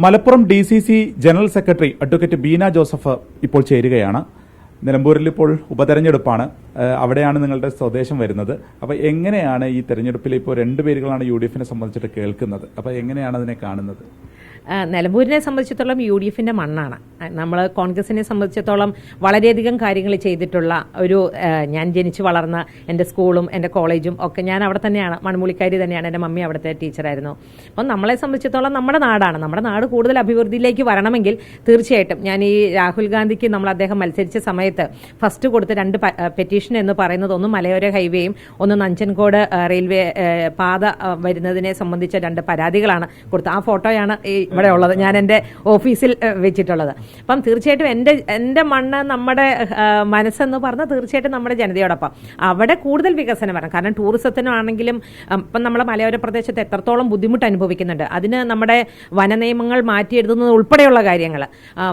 Malappuram DCC general secretary advocate Beena Joseph ഇപ്പോൾ ചേരുകയാണ്. നിലമ്പൂരിൽ ഇപ്പോൾ ഉപതെരഞ്ഞെടുപ്പാണ്. അവിടെയാണ് നിങ്ങളുടെ സ്വദേശം വരുന്നത്. അപ്പോൾ എങ്ങനെയാണ് ഈ തെരഞ്ഞെടുപ്പിൽ ഇപ്പോൾ രണ്ട് പേരുകളാണ് UDFനെ സംബന്ധിച്ചിട്ട് കേൾക്കുന്നത്? അപ്പോൾ എങ്ങനെയാണ് അതിനെ കാണുന്നത്? നിലമ്പൂരിനെ സംബന്ധിച്ചിടത്തോളം UDFന്റെ മണ്ണാണ്. നമ്മൾ കോൺഗ്രസിനെ സംബന്ധിച്ചിടത്തോളം വളരെയധികം കാര്യങ്ങൾ ചെയ്തിട്ടുള്ള ഒരു ഞാൻ ജനിച്ചു വളർന്ന എൻ്റെ സ്കൂളും എൻ്റെ കോളേജും ഒക്കെ ഞാൻ അവിടെ തന്നെയാണ്. മണമുളിക്കാരി തന്നെയാണ്. എൻ്റെ മമ്മി അവിടുത്തെ ടീച്ചറായിരുന്നു. അപ്പം നമ്മളെ സംബന്ധിച്ചിടത്തോളം നമ്മുടെ നാടാണ്. നമ്മുടെ നാട് കൂടുതൽ അഭിവൃദ്ധിയിലേക്ക് വരണമെങ്കിൽ തീർച്ചയായിട്ടും ഞാൻ ഈ രാഹുൽ ഗാന്ധിക്ക് അദ്ദേഹം മത്സരിച്ച സമയത്ത് ഫസ്റ്റ് കൊടുത്ത രണ്ട് പെറ്റീഷൻ എന്ന് പറയുന്നത് ഒന്ന് മലയോര ഹൈവേയും ഒന്ന് നഞ്ചൻകോട് റെയിൽവേ പാത വരുന്നതിനെ സംബന്ധിച്ച രണ്ട് പരാതികളാണ് കൊടുത്തത്. ആ ഫോട്ടോയാണ് ഇവിടെ ഉള്ളത്, ഞാൻ എൻ്റെ ഓഫീസിൽ വെച്ചിട്ടുള്ളത്. അപ്പം തീർച്ചയായിട്ടും എൻ്റെ മണ്ണ് നമ്മുടെ മനസ്സെന്ന് പറഞ്ഞാൽ തീർച്ചയായിട്ടും നമ്മുടെ ജനതയോടൊപ്പം അവിടെ കൂടുതൽ വികസനം വരണം. കാരണം ടൂറിസത്തിനാണെങ്കിലും ഇപ്പം നമ്മളെ മലയോര പ്രദേശത്ത് എത്രത്തോളം ബുദ്ധിമുട്ട് അനുഭവിക്കുന്നുണ്ട്. അതിന് നമ്മുടെ വനനിയമങ്ങൾ മാറ്റിയെഴുതുന്നത് ഉൾപ്പെടെയുള്ള കാര്യങ്ങൾ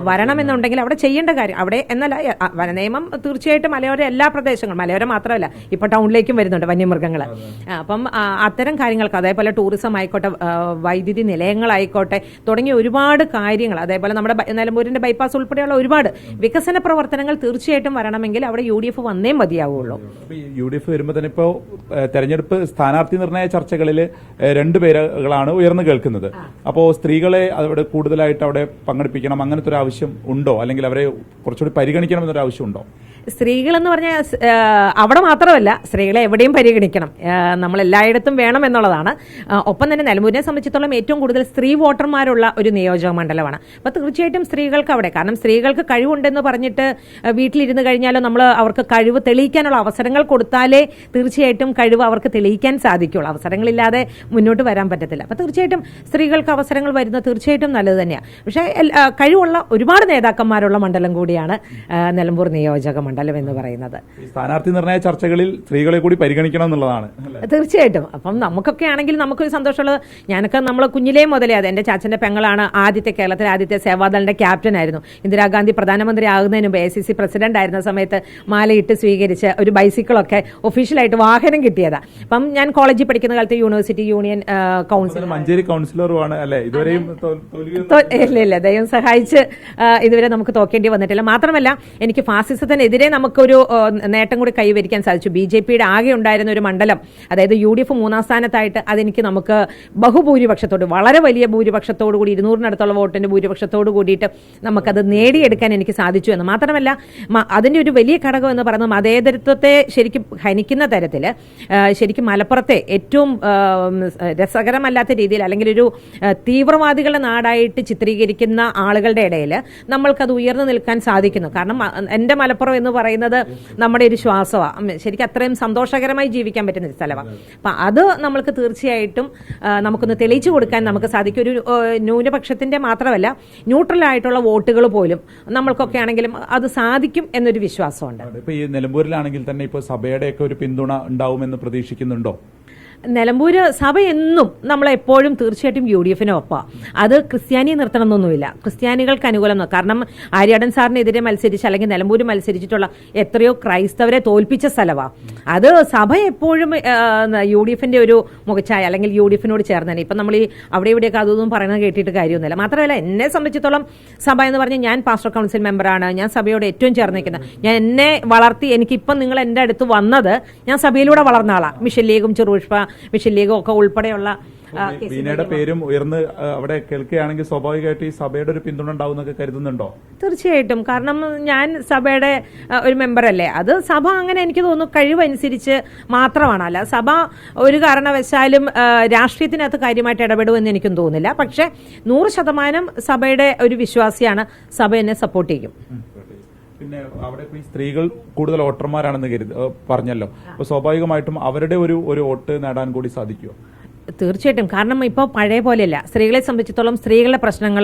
വരണമെന്നുണ്ടെങ്കിൽ അവിടെ ചെയ്യേണ്ട കാര്യം അവിടെ എന്നല്ല. വനനിയമം തീർച്ചയായിട്ടും മലയോര എല്ലാ പ്രദേശങ്ങളും, മലയോര മാത്രമല്ല ഇപ്പോൾ ടൗണിലേക്കും വരുന്നുണ്ട് വന്യമൃഗങ്ങൾ. അപ്പം അത്തരം കാര്യങ്ങൾക്ക് അതേപോലെ ടൂറിസം ആയിക്കോട്ടെ, വൈദ്യുതി നിലയങ്ങളായിക്കോട്ടെ തുടങ്ങിയ ഒരുപാട് കാര്യങ്ങൾ, അതേപോലെ നമ്മുടെ നിലമ്പൂരിന്റെ ബൈപ്പാസ് ഉൾപ്പെടെയുള്ള ഒരുപാട് വികസന പ്രവർത്തനങ്ങൾ തീർച്ചയായിട്ടും വരണമെങ്കിൽ അവിടെ UDF വന്നേ മതിയാവുള്ളൂ. UDF വരുമ്പോൾ തന്നെ ഇപ്പോൾ തെരഞ്ഞെടുപ്പ് സ്ഥാനാർത്ഥി നിർണയ ചർച്ചകളിൽ രണ്ട് പേരുകളാണ് ഉയർന്നു കേൾക്കുന്നത്. അപ്പോൾ സ്ത്രീകളെ അവിടെ കൂടുതലായിട്ട് അവിടെ പങ്കെടുപ്പിക്കണം, അങ്ങനത്തെ ഒരു ആവശ്യം ഉണ്ടോ? അല്ലെങ്കിൽ അവരെ കുറച്ചുകൂടി പരിഗണിക്കണം എന്നൊരു ആവശ്യം ഉണ്ടോ? സ്ത്രീകളെന്ന് പറഞ്ഞാൽ അവിടെ മാത്രമല്ല, സ്ത്രീകളെ എവിടെയും പരിഗണിക്കണം, നമ്മൾ എല്ലായിടത്തും വേണം എന്നുള്ളതാണ്. ഒപ്പം തന്നെ നിലമ്പൂരിനെ സംബന്ധിച്ചിടത്തോളം ഏറ്റവും കൂടുതൽ സ്ത്രീ വോട്ടർമാരുള്ള ഒരു നിയോജക മണ്ഡലമാണ്. അപ്പോൾ തീർച്ചയായിട്ടും സ്ത്രീകൾക്ക് അവിടെ, കാരണം സ്ത്രീകൾക്ക് കഴിവുണ്ടെന്ന് പറഞ്ഞിട്ട് വീട്ടിലിരുന്ന് കഴിഞ്ഞാലോ നമ്മൾ അവർക്ക് കഴിവ് തെളിയിക്കാനുള്ള അവസരങ്ങൾ കൊടുത്താലേ തീർച്ചയായിട്ടും കഴിവ് അവർക്ക് തെളിയിക്കാൻ സാധിക്കുള്ളൂ. അവസരങ്ങളില്ലാതെ മുന്നോട്ട് വരാൻ പറ്റത്തില്ല. അപ്പോൾ തീർച്ചയായിട്ടും സ്ത്രീകൾക്ക് അവസരങ്ങൾ വരുന്നത് തീർച്ചയായിട്ടും നല്ലത് തന്നെയാണ്. പക്ഷേ കഴിവുള്ള ഒരുപാട് നേതാക്കന്മാരുള്ള മണ്ഡലം കൂടിയാണ് നിലമ്പൂർ നിയോജക മണ്ഡലം എന്ന് പറയുന്നത്. സ്ഥാനാർത്ഥി നിർണയ ചർച്ചകളിൽ സ്ത്രീകളെ കൂടി പരിഗണിക്കണം എന്നുള്ളതാണ് തീർച്ചയായിട്ടും. അപ്പം നമുക്കൊക്കെ ആണെങ്കിൽ നമുക്കൊരു സന്തോഷമുള്ളത്, ഞാനൊക്കെ നമ്മൾ കുഞ്ഞിലേ മുതലേ, അത് എൻ്റെ ചാച്ചൻ്റെ പെങ്ങളാണ് കേരളത്തിലെ ആദ്യത്തെ സേവാദളിന്റെ ക്യാപ്റ്റൻ ആയിരുന്നു. ഇന്ദിരാഗാന്ധി പ്രധാനമന്ത്രി ആകുന്നതിന് മുമ്പ് ACC പ്രസിഡന്റ് ആയിരുന്ന സമയത്ത് മാലയിട്ട് സ്വീകരിച്ച് ഒരു ബൈസിക്കിളൊക്കെ ഒഫീഷ്യലായിട്ട് വാഹനം കിട്ടിയതാ. അപ്പം ഞാൻ കോളേജിൽ പഠിക്കുന്ന കാലത്ത് യൂണിവേഴ്സിറ്റി യൂണിയൻ കൗൺസിലർ, മഞ്ചേരി കൗൺസിലറുമാണ് അല്ലേ? ഇതുവരെയും ഇല്ല, ദൈവം സഹായിച്ച് ഇതുവരെ നമുക്ക് തോക്കേണ്ടി വന്നിട്ടില്ല. മാത്രമല്ല എനിക്ക് ഫാസിസത്തിനെതിരെ നമുക്കൊരു നേട്ടം കൂടി കൈവരിക്കാൻ സാധിച്ചു. BJPയുടെ ആകെ ഉണ്ടായിരുന്ന ഒരു മണ്ഡലം, അതായത് UDF 3ാം സ്ഥാനത്തായിട്ട് നമുക്ക് ബഹുഭൂരിപക്ഷത്തോട്, വളരെ വലിയ ഭൂരിപക്ഷത്തോടു കൂടി 200-നടുത്തുള്ള വോട്ടിന്റെ ഭൂരിപക്ഷത്തോട് കൂടിയിട്ട് നമുക്കത് നേടിയെടുക്കാൻ എനിക്ക് സാധിച്ചു എന്ന്. മാത്രമല്ല അതിന്റെ ഒരു വലിയ ഘടകം എന്ന് പറയുന്നത് മതേതരത്വത്തെ ശരിക്കും ഹനിക്കുന്ന തരത്തിൽ, ശരിക്കും മലപ്പുറത്തെ ഏറ്റവും രസകരമല്ലാത്ത രീതിയിൽ അല്ലെങ്കിൽ ഒരു തീവ്രവാദികളുടെ നാടായിട്ട് ചിത്രീകരിക്കുന്ന ആളുകളുടെ ഇടയിൽ നമ്മൾക്കത് ഉയർന്നു നിൽക്കാൻ സാധിക്കുന്നു. കാരണം എൻ്റെ മലപ്പുറം എന്ന് പറയുന്നത് നമ്മുടെ ഒരു ശ്വാസമാണ്. ശരിക്കും അത്രയും സന്തോഷകരമായി ജീവിക്കാൻ പറ്റുന്ന ഒരു സ്ഥലമാണ്. അപ്പം അത് നമ്മൾക്ക് തീർച്ചയായിട്ടും നമുക്കൊന്ന് തെളിയിച്ചു കൊടുക്കാൻ നമുക്ക് സാധിക്കും. ഒരു ന്യൂനപക്ഷത്തിന്റെ മാത്രമല്ല, ന്യൂട്രൽ ആയിട്ടുള്ള വോട്ടുകൾ പോലും നമ്മൾക്കൊക്കെ ആണെങ്കിലും അത് സാധിക്കും എന്നൊരു വിശ്വാസമുണ്ട്. ഇപ്പൊ ഈ നിലമ്പൂരിലാണെങ്കിൽ തന്നെ ഇപ്പോൾ സഭയുടെയൊക്കെ ഒരു പിന്തുണ ഉണ്ടാവുമെന്ന് പ്രതീക്ഷിക്കുന്നുണ്ടോ? നിലമ്പൂര് സഭ എന്നും നമ്മളെപ്പോഴും തീർച്ചയായിട്ടും UDFന് ഒപ്പം. അത് ക്രിസ്ത്യാനിയെ നിർത്തണമെന്നൊന്നുമില്ല, ക്രിസ്ത്യാനികൾക്ക് അനുകൂലം. കാരണം ആര്യാടൻ സാറിനെതിരെ മത്സരിച്ച് അല്ലെങ്കിൽ നിലമ്പൂര് മത്സരിച്ചിട്ടുള്ള എത്രയോ ക്രൈസ്തവരെ തോൽപ്പിച്ച സ്ഥലമാണ് അത്. സഭ എപ്പോഴും UDFന്റെ ഒരു മുഖച്ഛായ അല്ലെങ്കിൽ UDFനോട് ചേർന്ന് തന്നെ. ഇപ്പം നമ്മൾ ഈ അവിടെ ഇവിടെയൊക്കെ അതൊന്നും പറയുന്നത് കേട്ടിട്ട് കാര്യമൊന്നുമില്ല. മാത്രമല്ല എന്നെ സംബന്ധിച്ചിടത്തോളം സഭ എന്ന് പറഞ്ഞാൽ ഞാൻ പാസ്റ്റർ കൗൺസിൽ മെമ്പറാണ്. ഞാൻ സഭയോട് ഏറ്റവും ചേർന്ന് നിൽക്കുന്നത്. ഞാൻ എന്നെ വളർത്തി, എനിക്കിപ്പം നിങ്ങൾ എൻ്റെ അടുത്ത് വന്നത് ഞാൻ സഭയിലൂടെ വളർന്ന ആളാണ്. മിഷൻ ലീഗും ചെറുപുഷ്പ മിഷൻ ലീഗും ഒക്കെ ഉൾപ്പെടെയുള്ള ബീനയുടെ പേരും ഉയർന്ന് അവിടെ കേൾക്കുകയാണെങ്കിൽ സ്വാഭാവികമായിട്ട് ഈ സഭയുടെ ഒരു പിന്തുണ ഉണ്ടാവുന്നൊക്കെ കരുതുന്നുണ്ടോ? തീർച്ചയായിട്ടും. കാരണം ഞാൻ സഭയുടെ ഒരു മെമ്പറല്ലേ. അത് സഭ അങ്ങനെ എനിക്ക് തോന്നുന്നു കഴിവനുസരിച്ച് മാത്രമാണ്. അല്ല സഭ ഒരു കാരണവശാലും രാഷ്ട്രീയത്തിനകത്ത് കാര്യമായിട്ട് ഇടപെടുമെന്ന് എനിക്കും തോന്നുന്നില്ല. പക്ഷെ 100% സഭയുടെ ഒരു വിശ്വാസിയാണ്. സഭ എന്നെ സപ്പോർട്ട് ചെയ്യും. പിന്നെ അവിടെ ഈ സ്ത്രീകൾ കൂടുതൽ വോട്ടർമാരാണെന്ന് പറഞ്ഞല്ലോ. അപ്പോൾ സ്വാഭാവികമായിട്ടും അവരുടെ ഒരു വോട്ട് നേടാൻ കൂടി സാധിക്കുമോ? തീർച്ചയായിട്ടും. കാരണം ഇപ്പോൾ പഴയ പോലെയല്ല. സ്ത്രീകളെ സംബന്ധിച്ചിടത്തോളം സ്ത്രീകളുടെ പ്രശ്നങ്ങൾ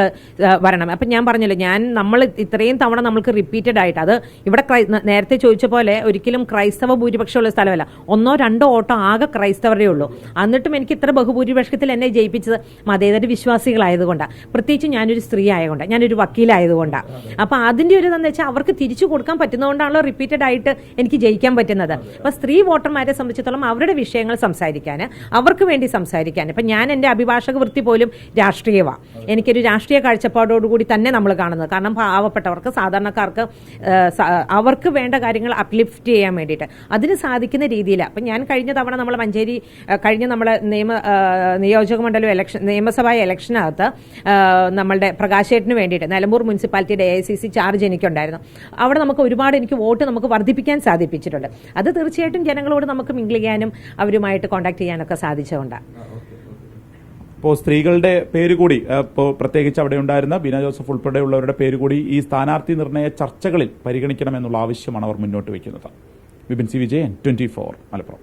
വരണം. അപ്പം ഞാൻ പറഞ്ഞല്ലോ, നമ്മൾ ഇത്രയും തവണ നമ്മൾക്ക് റിപ്പീറ്റഡ് ആയിട്ട്, അത് ഇവിടെ നേരത്തെ ചോദിച്ച പോലെ ഒരിക്കലും ക്രൈസ്തവ ഭൂരിപക്ഷമുള്ള സ്ഥലമല്ല. 1-2 ഓട്ടോ ആകെ ക്രൈസ്തവരേ ഉള്ളൂ. എന്നിട്ടും എനിക്ക് ഇത്ര ബഹുഭൂരിപക്ഷത്തിൽ എന്നെ ജയിപ്പിച്ചത് മതേതര വിശ്വാസികളായതുകൊണ്ടാണ്. പ്രത്യേകിച്ച് ഞാനൊരു സ്ത്രീ ആയതുകൊണ്ടാണ്, ഞാനൊരു വക്കീലായതുകൊണ്ടാണ്. അപ്പം അതിൻ്റെ ഒരു ഇതെന്ന് വെച്ചാൽ അവർക്ക് തിരിച്ചു കൊടുക്കാൻ പറ്റുന്നതുകൊണ്ടാണല്ലോ റിപ്പീറ്റഡ് ആയിട്ട് എനിക്ക് ജയിക്കാൻ പറ്റുന്നത്. അപ്പം സ്ത്രീ വോട്ടർമാരെ സംബന്ധിച്ചിടത്തോളം അവരുടെ വിഷയങ്ങൾ സംസാരിക്കാൻ, അവർക്ക് വേണ്ടി സംസാരിക്കാൻ. ഇപ്പം ഞാൻ എൻ്റെ അഭിഭാഷക വൃത്തി പോലും രാഷ്ട്രീയമാണ്. എനിക്കൊരു രാഷ്ട്രീയ കാഴ്ചപ്പാടോടുകൂടി തന്നെ നമ്മൾ കാണുന്നത്. കാരണം പാവപ്പെട്ടവർക്ക്, സാധാരണക്കാർക്ക് അവർക്ക് വേണ്ട കാര്യങ്ങൾ അപ്ലിഫ്റ്റ് ചെയ്യാൻ വേണ്ടിയിട്ട് അതിന് സാധിക്കുന്ന രീതിയിലാണ്. അപ്പം ഞാൻ കഴിഞ്ഞ തവണ നമ്മൾ മഞ്ചേരി കഴിഞ്ഞ നമ്മളെ നിയോജക മണ്ഡലം ഇലക്ഷൻ, നിയമസഭാ ഇലക്ഷനകത്ത് നമ്മളുടെ പ്രകാശേട്ടന് വേണ്ടിയിട്ട് നിലമ്പൂർ മുനിസിപ്പാലിറ്റിയുടെ AICC ചാർജ് എനിക്കുണ്ടായിരുന്നു. അവിടെ നമുക്ക് ഒരുപാട് എനിക്ക് വോട്ട് നമുക്ക് വർദ്ധിപ്പിക്കാൻ സാധിപ്പിച്ചിട്ടുണ്ട്. അത് തീർച്ചയായിട്ടും ജനങ്ങളോട് നമുക്ക് മിങ്കിൾ ചെയ്യാനും അവരുമായിട്ട് കോൺടാക്ട് ചെയ്യാനൊക്കെ സാധിച്ചുകൊണ്ടാണ്. ഇപ്പോൾ സ്ത്രീകളുടെ പേര് കൂടി, ഇപ്പോൾ പ്രത്യേകിച്ച് അവിടെ ഉണ്ടായിരുന്ന ബീന ജോസഫ് ഉൾപ്പെടെയുള്ളവരുടെ പേര് കൂടി ഈ സ്ഥാനാർത്ഥി നിർണയ ചർച്ചകളിൽ പരിഗണിക്കണമെന്നുള്ള ആവശ്യമാണ് അവർ മുന്നോട്ട് വയ്ക്കുന്നത്. വിപിൻ സി വിജയൻ, 24 മലപ്പുറം.